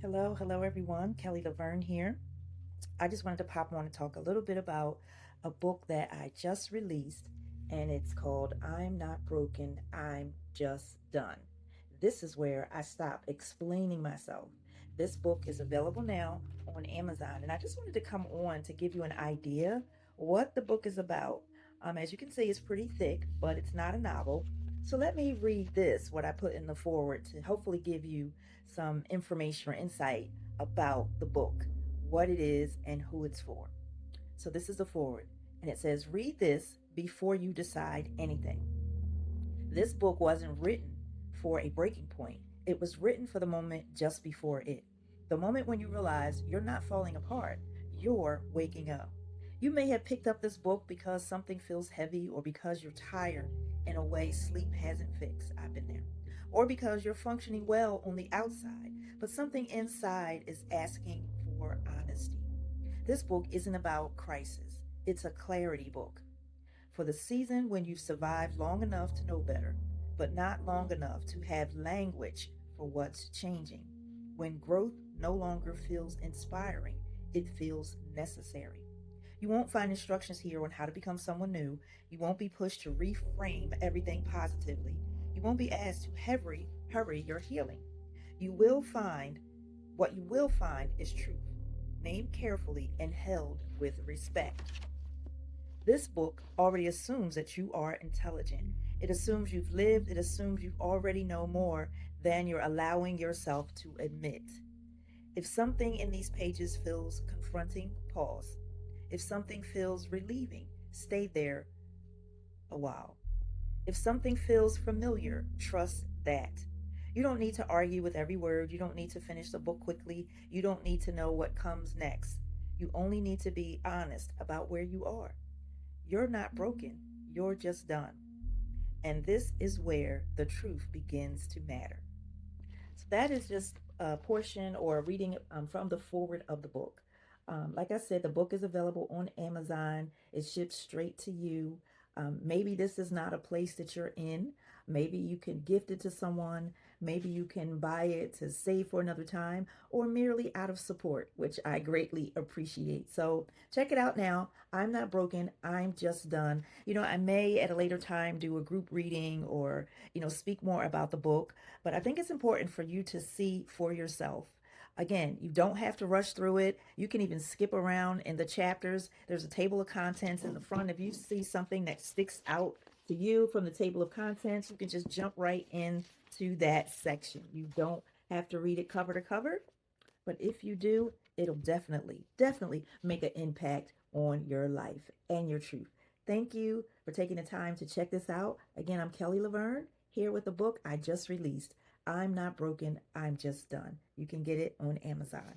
Hello everyone. Kelly Laverne here. I just wanted to pop on and talk a little bit about a book that I just released, and it's called I'm Not Broken, I'm Just Done. This is where I stop explaining myself. This book is available now on Amazon, and I just wanted to come on to give you an idea what the book is about. As you can see, it's pretty thick, but it's not a novel. So let me read this, what I put in the foreword, to hopefully give you some information or insight about the book, what it is, and who it's for. So this is the foreword, and it says, read this before you decide anything. This book wasn't written for a breaking point. It was written for the moment just before it. The moment when you realize you're not falling apart, you're waking up. You may have picked up this book because something feels heavy, or because you're tired in a way sleep hasn't fixed. I've been there. Or because you're functioning well on the outside, but something inside is asking for honesty. This book isn't about crisis, it's a clarity book. For the season when you've survived long enough to know better, but not long enough to have language for what's changing. When growth no longer feels inspiring, it feels necessary. You won't find instructions here on how to become someone new. You won't be pushed to reframe everything positively. You won't be asked to hurry your healing. You will find what you will find is truth, named carefully and held with respect. This book already assumes that you are intelligent. It assumes you've lived, it assumes you already know more than you're allowing yourself to admit. If something in these pages feels confronting, pause. If something feels relieving, stay there a while. If something feels familiar, trust that. You don't need to argue with every word. You don't need to finish the book quickly. You don't need to know what comes next. You only need to be honest about where you are. You're not broken, you're just done. And this is where the truth begins to matter. So that is just a portion or a reading from the forward of the book. Like I said, the book is available on Amazon. It ships straight to you. Maybe this is not a place that you're in. Maybe you can gift it to someone. Maybe you can buy it to save for another time, or merely out of support, which I greatly appreciate. So check it out now. I'm Not Broken, I'm Just Done. I may at a later time do a group reading or, speak more about the book, but I think it's important for you to see for yourself. Again, you don't have to rush through it. You can even skip around in the chapters. There's a table of contents in the front. If you see something that sticks out to you from the table of contents, you can just jump right into that section. You don't have to read it cover to cover, but if you do, it'll definitely make an impact on your life and your truth. Thank you for taking the time to check this out. Again, I'm Kelly Laverne, here with the book I just released. I'm Not Broken, I'm Just Done. You can get it on Amazon.